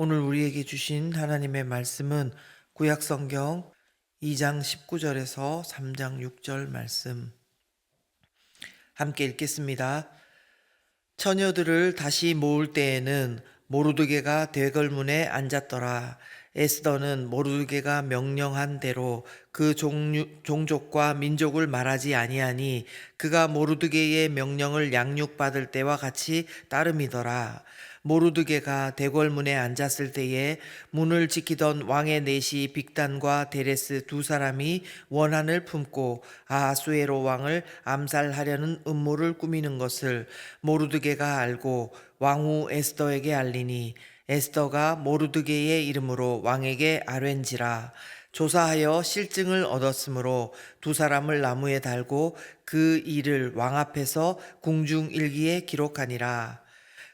오늘 우리에게 주신 하나님의 말씀은 구약성경 2장 19절에서 3장 6절 말씀 함께 읽겠습니다. 처녀들을 다시 모을 때에는 모르드게가 대궐문에 앉았더라. 에스더는 모르드게가 명령한 대로 그 종족과 민족을 말하지 아니하니 그가 모르드게의 명령을 양육받을 때와 같이 따름이더라. 모르드게가 대궐문에 앉았을 때에 문을 지키던 왕의 내시 빅단과 데레스 두 사람이 원한을 품고 아하수에로 왕을 암살하려는 음모를 꾸미는 것을 모르드게가 알고 왕후 에스더에게 알리니 에스더가 모르드게의 이름으로 왕에게 아뢰ን지라. 조사하여 실증을 얻었으므로 두 사람을 나무에 달고 그 일을 왕 앞에서 궁중일기에 기록하니라.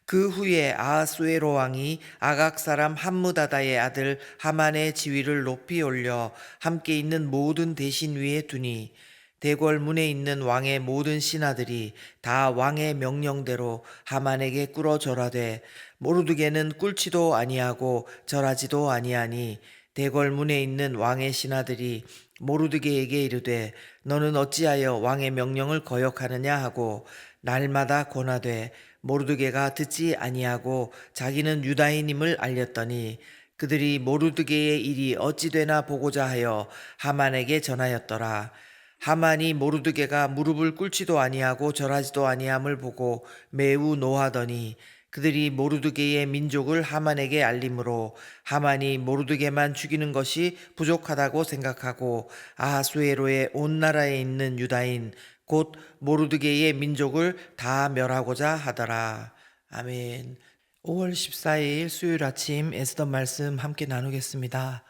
그 후에 아하수에로 왕이 아각 사람 함무다다의 아들 하만의 지위를 높이 올려 함께 있는 모든 대신 위에 두니 대궐 문에 있는 왕의 모든 신하들이 다 왕의 명령대로 하만에게 꿇어 절하되 모르드게는 꿇지도 아니하고 절하지도 아니하니 대궐 문에 있는 왕의 신하들이 모르드게에게 이르되 너는 어찌하여 왕의 명령을 거역하느냐 하고 날마다 권하되 모르드게가 듣지 아니하고 자기는 유다인임을 알렸더니 그들이 모르드게의 일이 어찌 되나 보고자 하여 하만에게 전하였더라. 하만이 모르드게가 무릎을 꿇지도 아니하고 절하지도 아니함을 보고 매우 노하더니 그들이 모르드게의 민족을 하만에게 알림으로 하만이 모르드게만 죽이는 것이 부족하다고 생각하고 아하수에로의 온 나라에 있는 유다인 곧 모르드게의 민족을 다 멸하고자 하더라. 아멘. 5월 14일 수요일 아침 에스더 말씀 함께 나누겠습니다.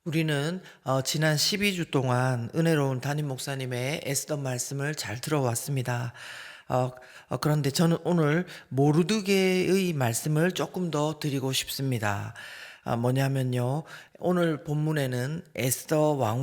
우리는 지난 12주 동안 은혜로운 담임 목사님의 에스더 말씀을 잘 들어왔습니다. 그런데 저는 오늘 모르드게의 말씀을 조금 더 드리고 싶습니다. 뭐냐면요. 오늘 본문에는 에스더가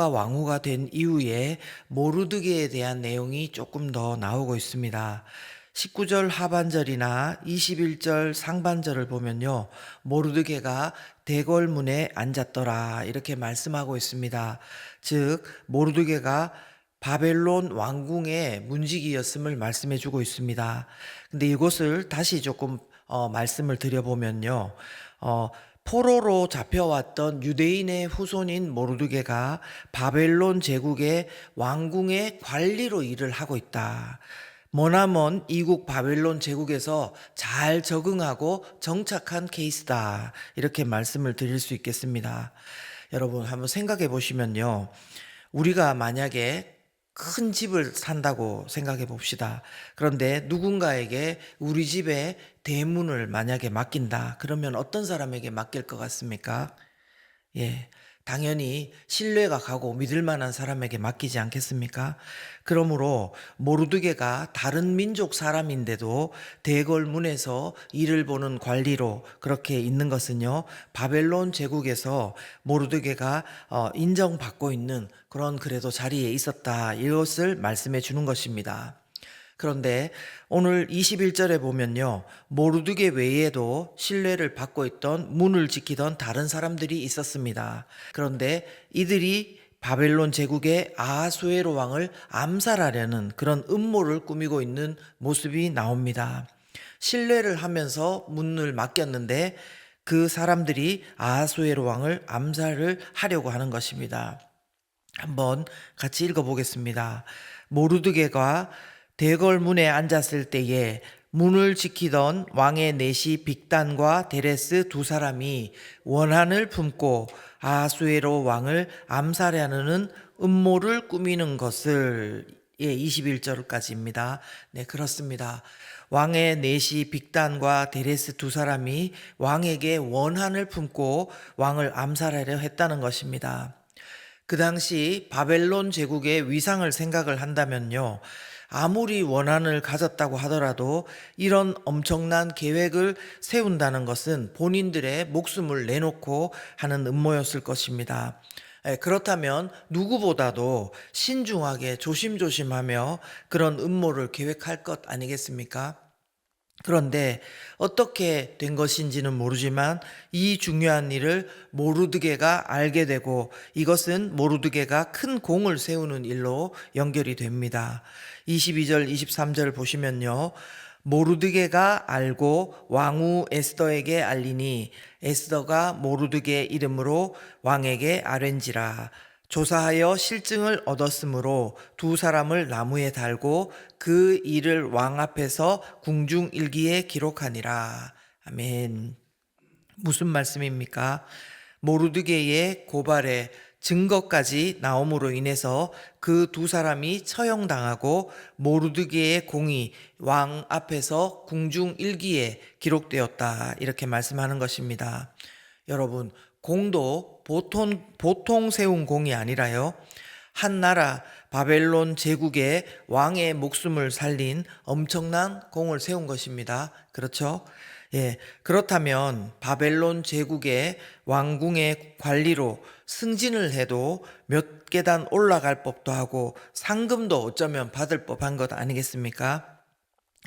왕후가 된 이후에 모르드게에 대한 내용이 조금 더 나오고 있습니다. 19절 하반절이나 21절 상반절을 보면요. 모르드게가 대궐문에 앉았더라 이렇게 말씀하고 있습니다. 즉 모르드게가 바벨론 왕궁의 문지기였음을 말씀해 주고 있습니다. 근데 이것을 다시 조금 말씀을 드려보면요. 포로로 잡혀왔던 유대인의 후손인 모르드게가 바벨론 제국의 왕궁의 관리로 일을 하고 있다. 머나먼 이국 바벨론 제국에서 잘 적응하고 정착한 케이스다. 이렇게 말씀을 드릴 수 있겠습니다. 여러분 한번 생각해 보시면요. 우리가 만약에 큰 집을 산다고 생각해 봅시다. 그런데 누군가에게 우리 집의 대문을 만약에 맡긴다. 그러면 어떤 사람에게 맡길 것 같습니까? 예, 당연히 신뢰가 가고 믿을 만한 사람에게 맡기지 않겠습니까? 그러므로 모르드게가 다른 민족 사람인데도 대궐문에서 일을 보는 관리로 그렇게 있는 것은요, 바벨론 제국에서 모르드게가 인정받고 있는 그런 그래도 자리에 있었다. 이것을 말씀해 주는 것입니다. 그런데 오늘 21절에 보면요. 모르드게 외에도 신뢰를 받고 있던 문을 지키던 다른 사람들이 있었습니다. 그런데 이들이 바벨론 제국의 아하수에로 왕을 암살하려는 그런 음모를 꾸미고 있는 모습이 나옵니다. 신뢰를 하면서 문을 맡겼는데 그 사람들이 아하수에로 왕을 암살을 하려고 하는 것입니다. 한번 같이 읽어보겠습니다. 모르드게가 대궐 문에 앉았을 때에 문을 지키던 왕의 내시 빅단과 데레스 두 사람이 원한을 품고 아하수에로 왕을 암살하려는 음모를 꾸미는 것을 21절까지입니다. 네, 그렇습니다. 왕의 내시 빅단과 데레스 두 사람이 왕에게 원한을 품고 왕을 암살하려 했다는 것입니다. 그 당시 바벨론 제국의 위상을 생각을 한다면요. 아무리 원한을 가졌다고 하더라도 이런 엄청난 계획을 세운다는 것은 본인들의 목숨을 내놓고 하는 음모였을 것입니다. 그렇다면 누구보다도 신중하게 조심조심하며 그런 음모를 계획할 것 아니겠습니까? 그런데 어떻게 된 것인지는 모르지만 이 중요한 일을 모르드게가 알게 되고 이것은 모르드게가 큰 공을 세우는 일로 연결이 됩니다. 22절, 23절 보시면요. 모르드게가 알고 왕후 에스더에게 알리니 에스더가 모르드게 이름으로 왕에게 아뢰니라. 조사하여 실증을 얻었으므로 두 사람을 나무에 달고 그 일을 왕 앞에서 궁중일기에 기록하니라. 아멘. 무슨 말씀입니까? 모르드게의 고발에 증거까지 나옴으로 인해서 그 두 사람이 처형당하고 모르드게의 공이 왕 앞에서 궁중일기에 기록되었다. 이렇게 말씀하는 것입니다. 여러분, 공도 보통 세운 공이 아니라요. 한 나라 바벨론 제국의 왕의 목숨을 살린 엄청난 공을 세운 것입니다. 그렇죠? 예, 그렇다면 바벨론 제국의 왕궁의 관리로 승진을 해도 몇 계단 올라갈 법도 하고 상금도 어쩌면 받을 법한 것 아니겠습니까?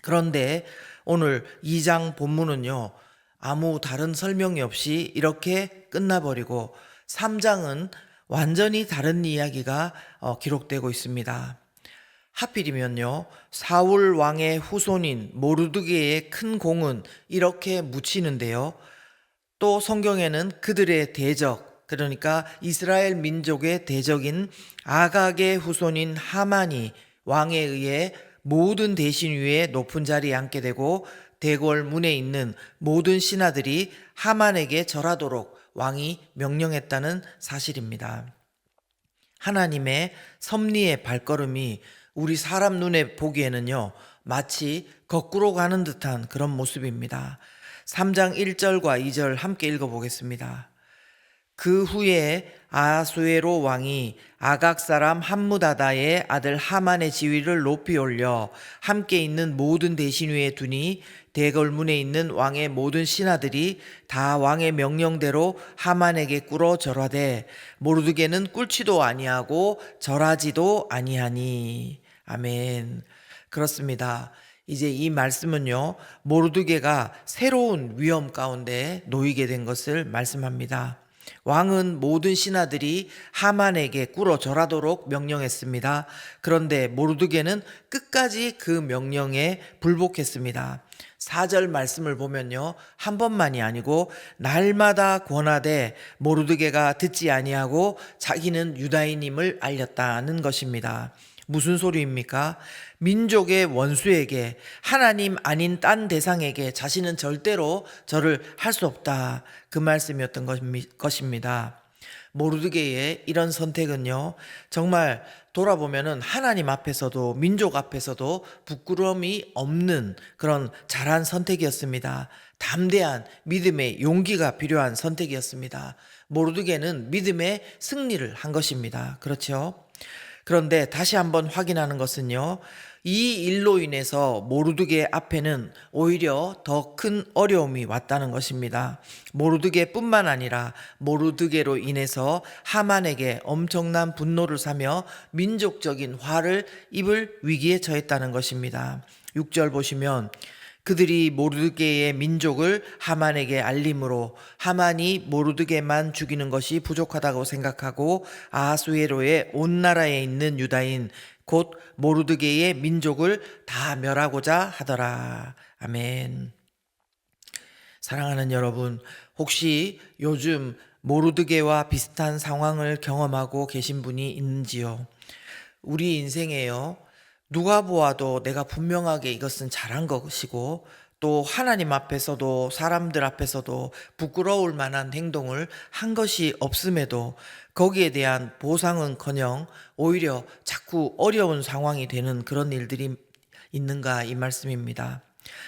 그런데 오늘 2장 본문은요, 아무 다른 설명이 없이 이렇게 끝나버리고 3장은 완전히 다른 이야기가 기록되고 있습니다. 하필이면요, 사울 왕의 후손인 모르드게의 큰 공은 이렇게 묻히는데요. 또 성경에는 그들의 대적, 그러니까 이스라엘 민족의 대적인 아각의 후손인 하만이 왕에 의해 모든 대신 위에 높은 자리에 앉게 되고 대궐 문에 있는 모든 신하들이 하만에게 절하도록 왕이 명령했다는 사실입니다. 하나님의 섭리의 발걸음이 우리 사람 눈에 보기에는요, 마치 거꾸로 가는 듯한 그런 모습입니다. 3장 1절과 2절 함께 읽어보겠습니다. 그 후에 아하수에로 왕이 아각 사람 함무다다의 아들 하만의 지위를 높이 올려 함께 있는 모든 대신 위에 두니 대궐문에 있는 왕의 모든 신하들이 다 왕의 명령대로 하만에게 꿇어 절하되 모르드게는 꿇지도 아니하고 절하지도 아니하니. 아멘. 그렇습니다. 이제 이 말씀은요, 모르드게가 새로운 위험 가운데 놓이게 된 것을 말씀합니다. 왕은 모든 신하들이 하만에게 꿇어 절하도록 명령했습니다. 그런데 모르드게는 끝까지 그 명령에 불복했습니다. 4절 말씀을 보면요, 한 번만이 아니고 날마다 권하되 모르드게가 듣지 아니하고 자기는 유다인임을 알렸다는 것입니다. 무슨 소리입니까? 민족의 원수에게, 하나님 아닌 딴 대상에게 자신은 절대로 절을 할 수 없다. 그 말씀이었던 것입니다. 모르드게의 이런 선택은요, 정말 돌아보면은 하나님 앞에서도 민족 앞에서도 부끄러움이 없는 그런 잘한 선택이었습니다. 담대한 믿음의 용기가 필요한 선택이었습니다. 모르드게는 믿음의 승리를 한 것입니다. 그렇죠? 그런데 다시 한번 확인하는 것은요, 이 일로 인해서 모르드게 앞에는 오히려 더 큰 어려움이 왔다는 것입니다. 모르드게뿐만 아니라 모르드게로 인해서 하만에게 엄청난 분노를 사며 민족적인 화를 입을 위기에 처했다는 것입니다. 6절 보시면 그들이 모르드게의 민족을 하만에게 알림으로 하만이 모르드게만 죽이는 것이 부족하다고 생각하고 아하수에로의 온 나라에 있는 유다인 곧 모르드게의 민족을 다 멸하고자 하더라. 아멘. 사랑하는 여러분, 혹시 요즘 모르드게와 비슷한 상황을 경험하고 계신 분이 있는지요? 우리 인생에요, 누가 보아도 내가 분명하게 이것은 잘한 것이고 또 하나님 앞에서도 사람들 앞에서도 부끄러울 만한 행동을 한 것이 없음에도 거기에 대한 보상은커녕 오히려 자꾸 어려운 상황이 되는 그런 일들이 있는가, 이 말씀입니다.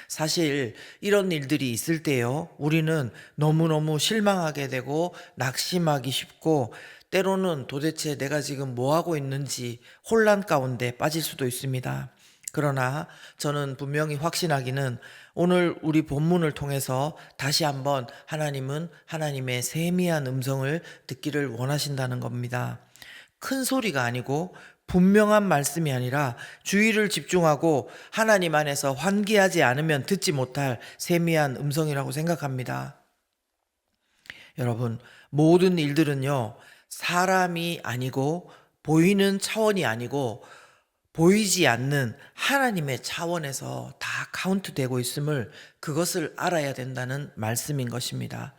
사실 이런 일들이 있을 때요, 우리는 너무너무 실망하게 되고 낙심하기 쉽고 때로는 도대체 내가 지금 뭐 하고 있는지 혼란 가운데 빠질 수도 있습니다. 그러나 저는 분명히 확신하기는 오늘 우리 본문을 통해서 다시 한번 하나님은 하나님의 세미한 음성을 듣기를 원하신다는 겁니다. 큰 소리가 아니고 분명한 말씀이 아니라 주의를 집중하고 하나님 안에서 환기하지 않으면 듣지 못할 세미한 음성이라고 생각합니다. 여러분, 모든 일들은요, 사람이 아니고 보이는 차원이 아니고 보이지 않는 하나님의 차원에서 다 카운트되고 있음을, 그것을 알아야 된다는 말씀인 것입니다.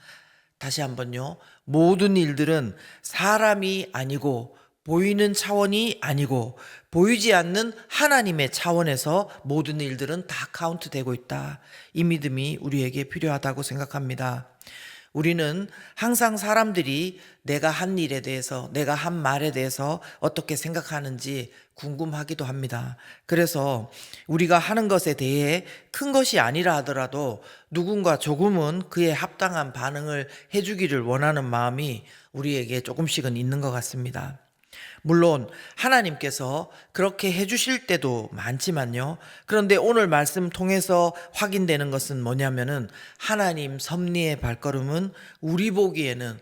다시 한번요. 모든 일들은 사람이 아니고 보이는 차원이 아니고 보이지 않는 하나님의 차원에서 모든 일들은 다 카운트되고 있다. 이 믿음이 우리에게 필요하다고 생각합니다. 우리는 항상 사람들이 내가 한 일에 대해서, 내가 한 말에 대해서 어떻게 생각하는지 궁금하기도 합니다. 그래서 우리가 하는 것에 대해 큰 것이 아니라 하더라도 누군가 조금은 그에 합당한 반응을 해주기를 원하는 마음이 우리에게 조금씩은 있는 것 같습니다. 물론 하나님께서 그렇게 해주실 때도 많지만요. 그런데 오늘 말씀 통해서 확인되는 것은 뭐냐면은, 하나님 섭리의 발걸음은 우리 보기에는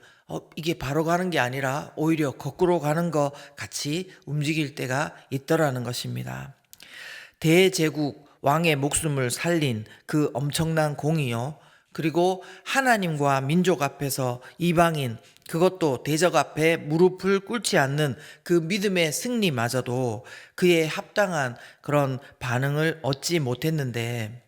이게 바로 가는 게 아니라 오히려 거꾸로 가는 것 같이 움직일 때가 있더라는 것입니다. 대제국 왕의 목숨을 살린 그 엄청난 공이요, 그리고 하나님과 민족 앞에서 이방인, 그것도 대적 앞에 무릎을 꿇지 않는 그 믿음의 승리마저도 그에 합당한 그런 반응을 얻지 못했는데,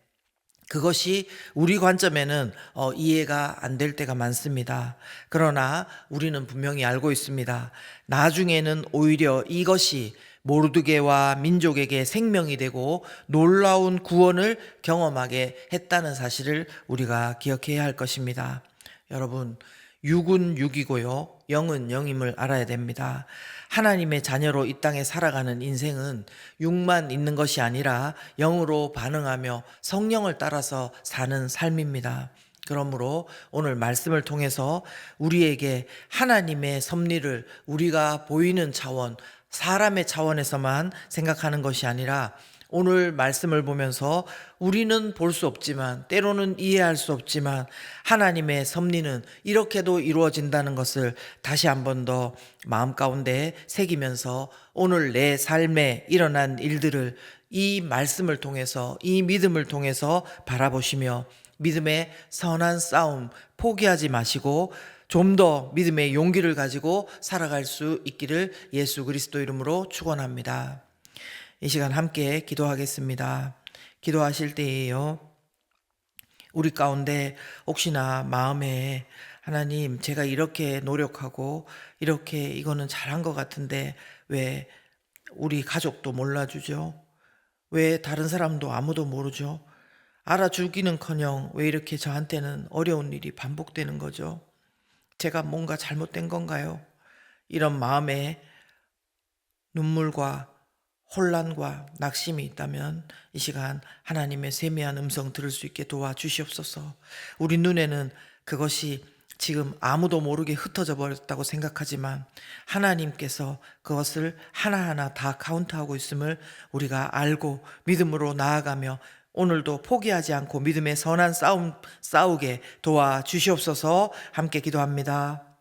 그것이 우리 관점에는 이해가 안 될 때가 많습니다. 그러나 우리는 분명히 알고 있습니다. 나중에는 오히려 이것이 모르드게와 민족에게 생명이 되고 놀라운 구원을 경험하게 했다는 사실을 우리가 기억해야 할 것입니다. 여러분, 육은 육이고요, 영은 영임을 알아야 됩니다. 하나님의 자녀로 이 땅에 살아가는 인생은 육만 있는 것이 아니라 영으로 반응하며 성령을 따라서 사는 삶입니다. 그러므로 오늘 말씀을 통해서 우리에게 하나님의 섭리를 우리가 보이는 차원, 사람의 차원에서만 생각하는 것이 아니라, 오늘 말씀을 보면서 우리는 볼 수 없지만, 때로는 이해할 수 없지만 하나님의 섭리는 이렇게도 이루어진다는 것을 다시 한 번 더 마음 가운데 새기면서 오늘 내 삶에 일어난 일들을 이 말씀을 통해서, 이 믿음을 통해서 바라보시며 믿음의 선한 싸움 포기하지 마시고 좀 더 믿음의 용기를 가지고 살아갈 수 있기를 예수 그리스도 이름으로 축원합니다. 이 시간 함께 기도하겠습니다. 기도하실 때에요, 우리 가운데 혹시나 마음에, 하나님, 제가 이렇게 노력하고 이렇게 이거는 잘한 것 같은데 왜 우리 가족도 몰라주죠? 왜 다른 사람도 아무도 모르죠? 알아주기는커녕 왜 이렇게 저한테는 어려운 일이 반복되는 거죠? 제가 뭔가 잘못된 건가요? 이런 마음에 눈물과 혼란과 낙심이 있다면 이 시간 하나님의 세미한 음성 들을 수 있게 도와주시옵소서. 우리 눈에는 그것이 지금 아무도 모르게 흩어져 버렸다고 생각하지만 하나님께서 그것을 하나하나 다 카운트하고 있음을 우리가 알고 믿음으로 나아가며 오늘도 포기하지 않고 믿음의 선한 싸움 싸우게 도와주시옵소서. 함께 기도합니다.